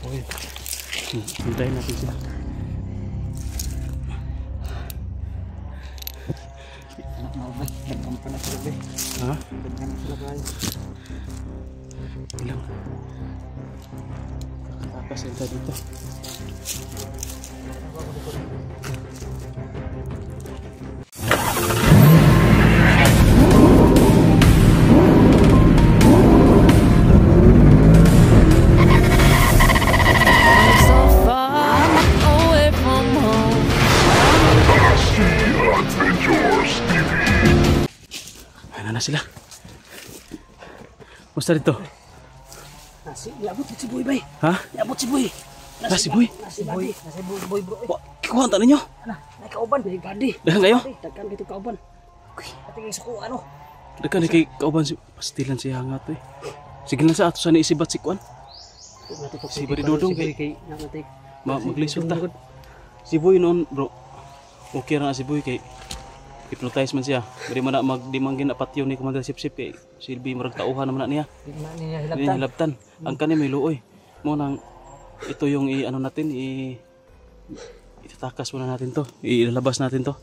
Okay. Hintayin natin sila. Anak na ubay. Nagkamp ka na sila ba? Ha? Nagkamp ka na sila ba? Ilang. Nakakasinta dito. Ayan na sila. Musta dito? Iabot si Boy bay. Ha? Iabot si Boy. Si Boy? Si Boy. Si Boy bro. Kikuhan ta ninyo? Ana, may kauban. May gadi. Dahan kayo? Dagkan dito kauban. Patingin sa kuha ano. Dakan ni kay kauban si pastilan si hangat eh. Sige na sa ato sa niisibat si Kuan. Si Bari Dudong kay namatay. maglisod ta. Si Boy noon bro. Okay ra na si Boy kay hypnotize man siya. Bari man na magdimangin na patyo ni Commander Sip Sip kay silbi marag tauhan naman na niya. Hindi niya Hindi niya hilabtan. Ang kani may luoy. Mo nang ito yung ano natin itatakas muna natin to. Ilalabas natin to.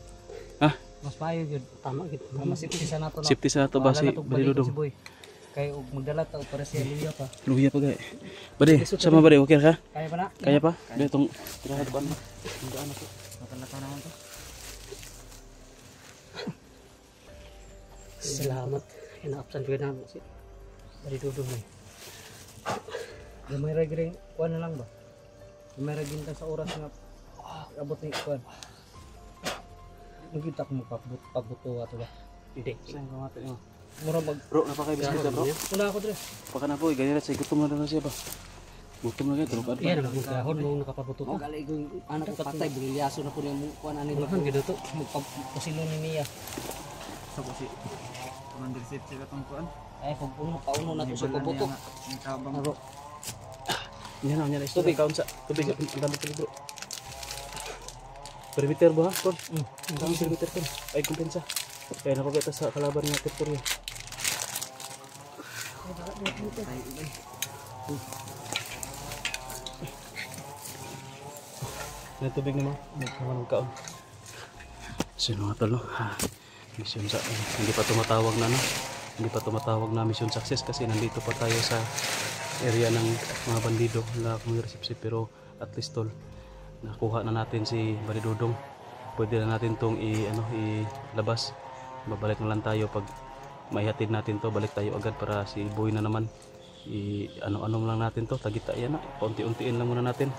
Ha? Mas payo gyud. Tama gyud. Mas safety sa nato. Safety sa nato ba si Bari Dudong? Kay og magdala ta para siya luya pa. Luya pa gay. Bari, sama bari okay ka? Kaya pa na? Kaya pa? Dito tong tirahat ba na? Tandaan ako. Matalata naman to. Salamat. Inaapsan ko na si Bari Dudong eh. Gamay ra giring kuan na lang ba? Gamay ra ginta sa oras nga abot ni kuan. Magkita ko mo pagbuto ato ba? Hindi. Saan ka mati mo? Mura mag Bro, napaka-biscuit na bro. Wala ako dire. Paka na po, ganyan na siya. Gutom na lang siya ba? Gutom na kayo, tulog ka Yan ang magkahon mo nakapabuto ko. Gali ko anak ko patay bilyaso na po niya mo kuan ani ba? Gid to. Magpasilo ni niya. Sa ko si Commander Sip Sip atong kuan. Ay pag uno pauno na to sa pabuto. Ang tabang Aro. Yan na, yan na. Tubig, kaon sa tubig. Ang dami tubig bro. Perimeter ba ha? Kon? Ang dami perimeter kon. Ay, kumpensa. Kaya napagkita sa kalaban ng teritoryo. May tubig naman. Nagkaman ng kaon. Sino nga tol no? Mission sa hindi pa tumatawag na no? Hindi pa tumatawag na mission success kasi nandito pa tayo sa area ng mga bandido na kumiresipsip, pero at least tol nakuha na natin si Bari Dudong. Pwede na natin tong ilabas. Babalik na lang tayo pag maihatid natin to. Balik tayo agad para si Boy na naman ano lang natin to, tagita yan na, paunti-untiin lang muna natin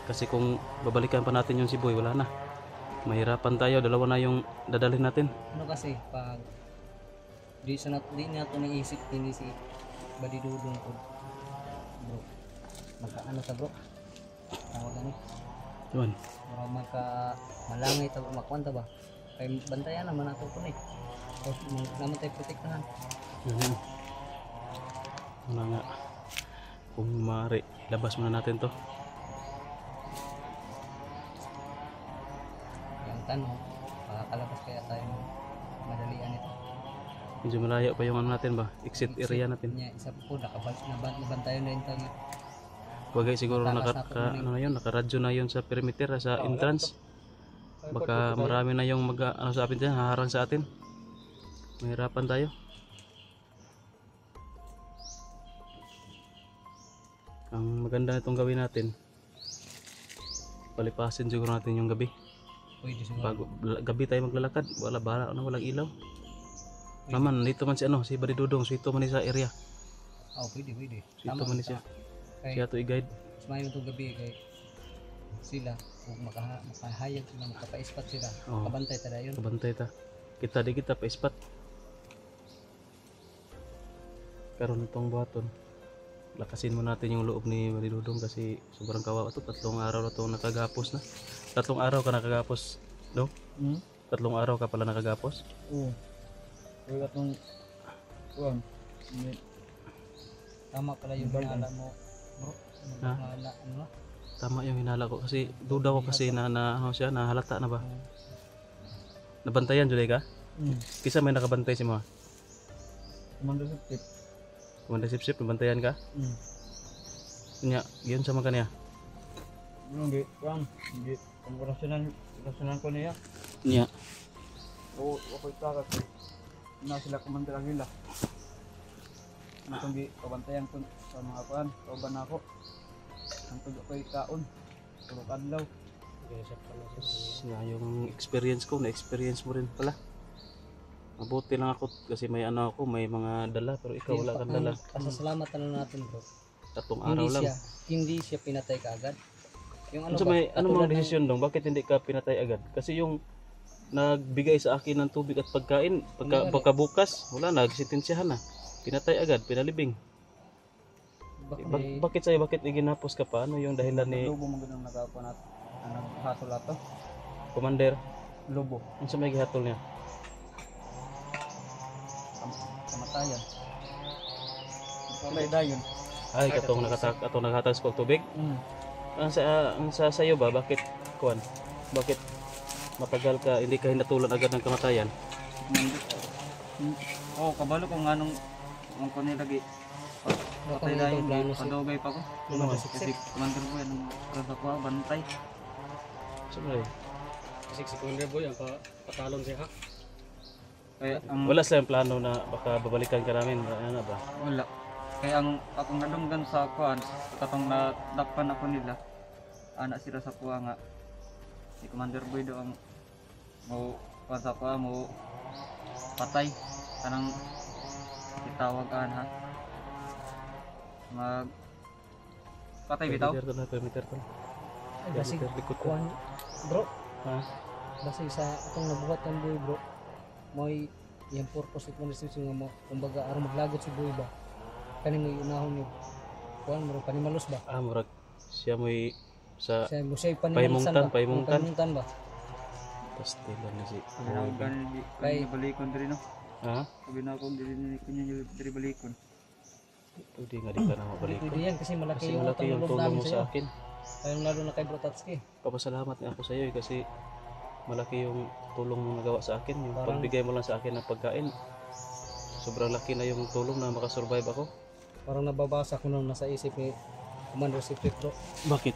kasi kung babalikan pa natin yung si Boy wala na, mahirapan tayo. Dalawa na yung dadalhin natin. Ano kasi pag di na to naisip din si Bari Dudong ko bro. Magkaano sa bro? Tawag ani. Yun. Magka malangay ta makwanta ba? Kay bantayan naman ato ko ni. Tapos naman tayo protektahan. Yun. Wala nga. Kung maaari, labas muna natin to. Yung tanong, makakalabas kaya tayo ng madalian ito. Medyo malayo pa yung ano natin ba? Exit area natin. Isa po, nabantayan na yung tanong. Wagay siguro nakaradyo na yun sa perimeter, sa entrance. Baka marami na yung sa atin dyan, haharang sa atin. Mahirapan tayo. Ang maganda itong gawin natin, palipasin siguro natin yung gabi. Pwede siguro. Bago gabi tayo maglalakad, wala na, walang ilaw. Naman, dito man si si Bari Dudong, so ito man sa area. Oh, pwede. So ito man siya. Siya to i-guide. Sumayon itong gabi kay sila, kung makahayag sila, makapaispat sila, kabantay tada yun. Kabantay ta. Kita pa ispat. Karon itong buhaton, lakasin mo natin yung loob ni Bari Dudong kasi sobrang kawawa to. 3 araw na itong nakagapos na. 3 araw ka nakagapos, no? 3 araw ka pala nakagapos? Oo. Wala tong kuan. Tama pala yung hinala mo, bro. Ano? Tama yung hinala ko kasi duda ko kasi na siya, nahalata na ba? Nabantayan Juday ka? Kisa may nakabantay si mo? Commander Sip Sip. Commander Sip Sip, nabantayan ka? Nya, yun sa mga kanya. Hindi, hindi. Ang rasyonal ko niya. Nya. Oo, ako itakas. Na sila kumandir ang nila. Ano kung di kabantayan ko sa mga kuhan, kauban ako. Ang tulo ko kaon. Tulog adlaw. Na yung experience ko, na-experience mo rin pala. Mabuti lang ako kasi may ano ako, may mga dala pero ikaw wala kang dala. Pasasalamat na natin bro. Tatlong araw lang. Hindi siya pinatay kaagad. Yung Ano may ano mga desisyon dong? Bakit hindi ka pinatay agad? Kasi yung nagbigay sa akin ng tubig at pagkain, pagkabukas, wala na, nagsitensyahan na. Pinatay agad, pinalibing. Bakit sa'yo, bakit iginapos ka pa? Ano yung dahilan ni Lobo mo ganun nagawa natin. Naghatol ato. Commander? Lobo. Ano sa may gihatol niya? Kamatayan. Kulay dayon. Ay, katong naghatag sa tubig? Ang sa sayo ba, bakit kuan? Bakit matagal ka, hindi ka hinatulan agad ng kamatayan? Oo, kabalo kung anong ang ko nilagi. Patay dayon, padugay pa ko. Kasi commander ko yan, ang ko bantay. Siyempre. Kasi si Commander Boy ang patalon siya ha. Kaya ang Wala silang plano na baka babalikan ka namin, ano ba? wala. Kaya ang akong nadunggan sa kuan, katong nadakpan ako nila. Anak sila sa kuha nga. Si Commander Boy do ang mo sa kuha mo patay kanang itawagan ha. Mag patay bitaw. Perimeter to. Kasi Likod ko. kuan bro, Ha? basta sa akong nabuhat ng Boy bro. May yung purpose ito nga mo, kumbaga aron maglagot si Boy ba. Kani mo unahon ni kuan mo panimalos ba? Ah, murag siya mo'y sa Siya mo siya panimalusan ba? Paimungtan. Ba? Pastilan na si Ang ganin di kay balikon diri no. Ha? Sabi na ako diri ni kunya diri balikon. Hindi nga di ka na mabalik. Pwede yan kasi malaki Kasi yung malaki utang yung loob tulong namin mo sa sa iyo. akin. Kayong lalo na kay Bro Tatsuki. Papasalamat nga ako sa iyo kasi malaki yung tulong mo nagawa sa akin. Yung Parang- pagbigay mo lang sa akin ng pagkain. Sobrang laki na yung tulong na makasurvive ako. Parang nababasa ko nung nasa isip ni Commander Secret bro. Bakit?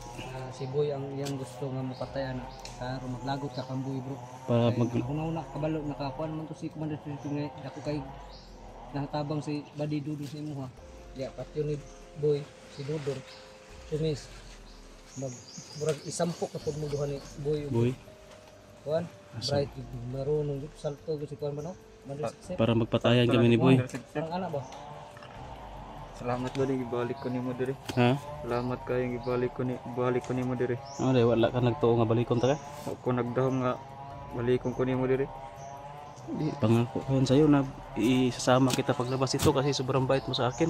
Si Boy ang iyang gusto nga mapatayan. Kaya maglagot ka kang Boy bro. Para Kaya mag... una kabalo nakakuan man to si Commander Secret nga ako kay natabang si Badi Dudong sa imo ha. Ya patyo ni Boy si Dudong. Tumis. Murag isampok na pud mo duha ni Boy. Boy, Kuan. Bright marunong salto si kuan man no. Commander Secret. para magpatayan kami ni Boy. Parang anak ba? Salamat ba ni gibalik ko nimo diri. Ha? Salamat kayo gibalik ko nimo diri. Ano dahil wala ka nagtuo nga balikon ta ka? Ako nagdahom nga balikon ko nimo diri. Di, pangako ko yan sa'yo na isasama kita paglabas ito kasi sobrang bait mo sa akin.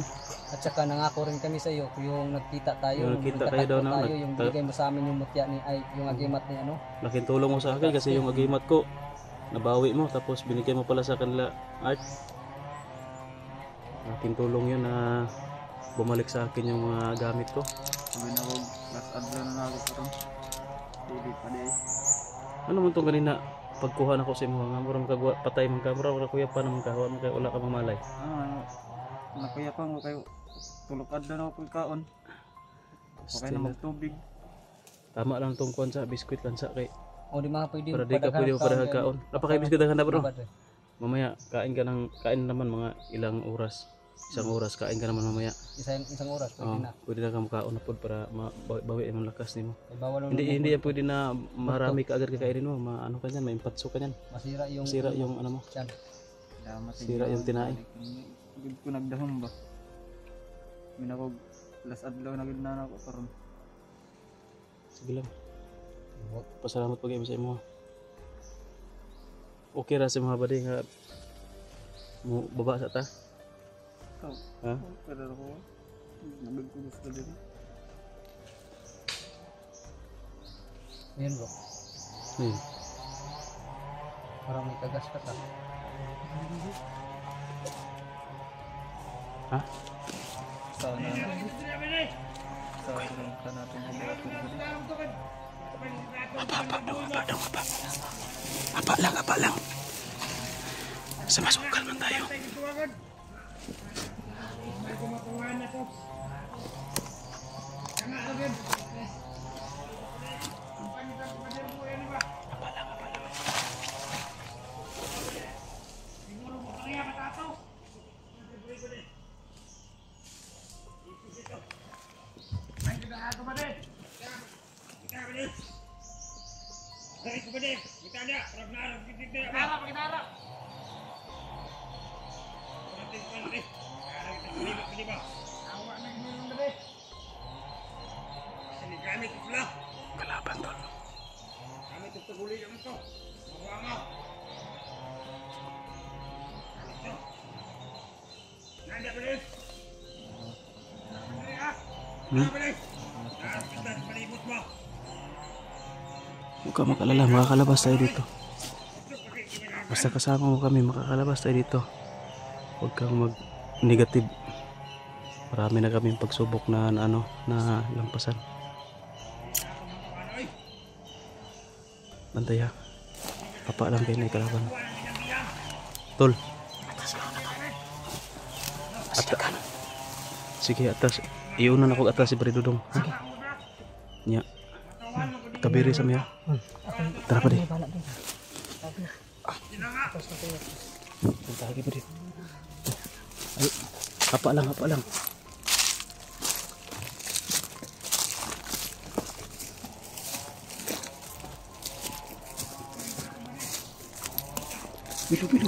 At saka nangako rin kami sa iyo yung nagkita tayo, Yung nagkita kayo daw na, tayo, yung bigay mo sa amin yung mutya ni ay yung agimat ni ano. Laking tulong mo sa akin kasi yung agimat ko nabawi mo tapos binigay mo pala sa kanila art. Laking tulong yun na bumalik sa akin yung mga gamit ko. Sabi na ko last adlaw na ako karon. Dili pa di. Ano man itong kanina pagkuha na ko sa imo nga murang patay man ka murang kuya pa naman ka wala ka mamalay. Nakuya pa mo kayo tulog adlaw na ako kaon. Okay na magtubig. Tama lang tong kuan sa biskwit lang sa kay O di mga pwede para di ka pwede mo para kaon. Napakay biskwit ang handa bro. Babad, eh. Mamaya kain naman mga ilang oras. Isang oras kain ka naman mamaya. Isang oras pwede Oh, na. pwede na ka makaon na pod para mabawi ang lakas nimo. Ay, bawal lang Hindi yan pwede na marami ka agad kakainin mo, maano ka niyan, maimpatso ka niyan. masira yung Sira yung ano mo, tiyan. Salamat sira yung tinae. Gud ko nagdahom ba. Minako last adlaw na gid na ako karon. Sige lang. Pasalamat pag sa imo. Okay ra sa mga badi nga mo baba sa ta. Ikaw, Ha? pero ako nabig ko gusto diri. Yan bro. Hmm. Parang may kagas ka ta. Ha? Sana ka natin Apa lang. Sa masukal man tayo. Kalaban tol. Huwag ka makalala, makakalabas tayo dito. Basta kasama mo kami, makakalabas tayo dito. Huwag kang mag-negative. Marami na kaming pagsubok na ano, na lampasan. Bantay ha. Papa lang kayo na ikalaban. Tol. Sige, atas. Iunan ako atas si Bridudong. Sige. Nya. Kabiri sa miya. Tara pa di. Punta lagi pa di. Ay, hapa lang, hapa lang. Bidu, bidu.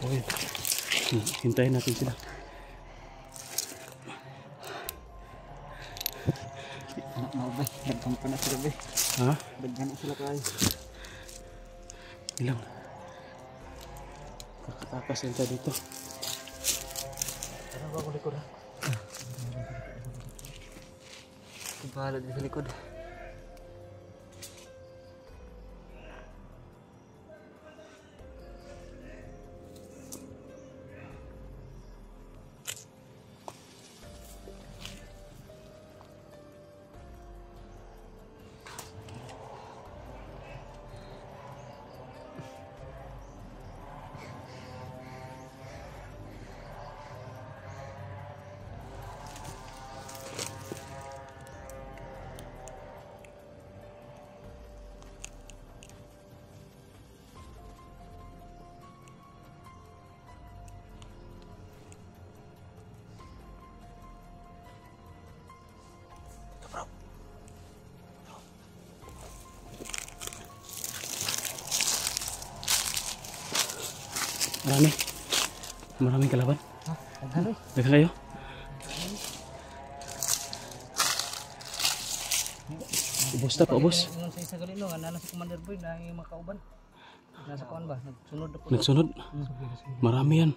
Okay. Hintayin natin sila. Anak mo ba? Daghan pa na sila ba? Ha? Daghan na sila kayo. Ilang? Kakatakas yan tayo dito. Ano ba ako likod ha? Bahala din sa likod. Marami. Maraming kalaban. Ha? Daghan eh. Dagan kayo. Ubos na pa, ubos. Ingon sa isa galino nga nana si Commander Boy na yung mga kauban. Nasa kuan ba? Nagsunod na po. Nagsunod. Marami yan.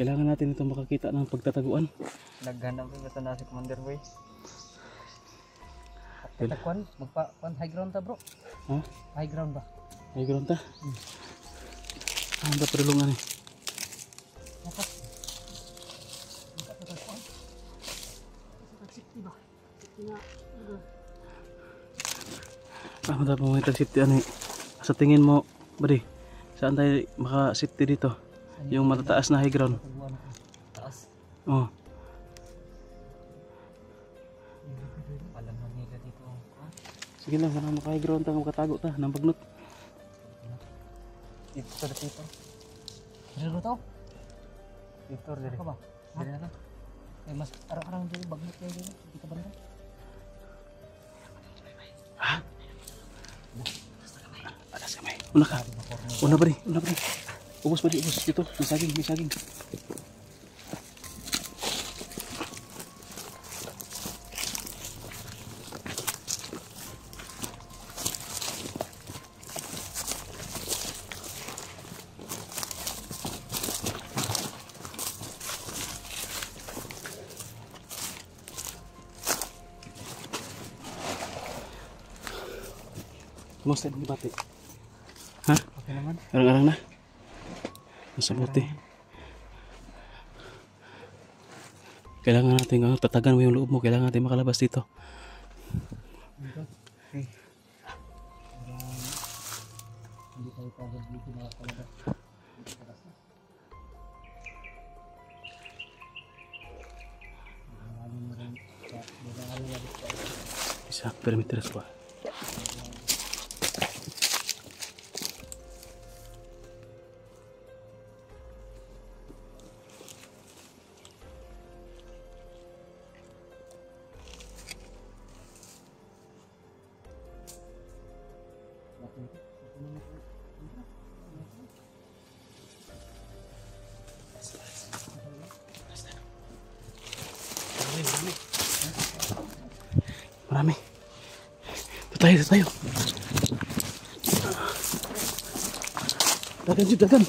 Kailangan natin ito makakita ng pagtataguan. Daghan na po na si Commander Boy. Kita kuan magpa high ground ta bro. Ha? High ground ba? Ay, ganoon ta. Ang ba perlungan eh. Dapat. Dapat ta kuan. Safety ba? Nga. Dapat mo may safety ano eh. Sa tingin mo, bari, saan tayo maka-safety dito? Yung matataas na high ground. Taas. Oh. Alam na nila dito. Sige lang, para maka-high ground ta, makatago ta, ng bagnot. Dito sa dito. Dito to? Dito diri. Ka ba? Diri na lang. Eh mas arang-arang dito bagnot kayo dito. Di ka banda. Ha? Ada sa may. Una ka. Una bari, una bari. Ubos bari, ubos. Dito, may saging, may saging. Kumusta yung bati? Ha? Okay naman. Arang-arang na? Nasa buti. Kailangan natin, tatagan mo yung loob mo. Kailangan natin makalabas dito. Okay. Hindi tayo pagod dito na kalabas. Maraming Sa perimeter sa bahay. Marami. Ito tayo, ito tayo. Dagan, Jud, dagan.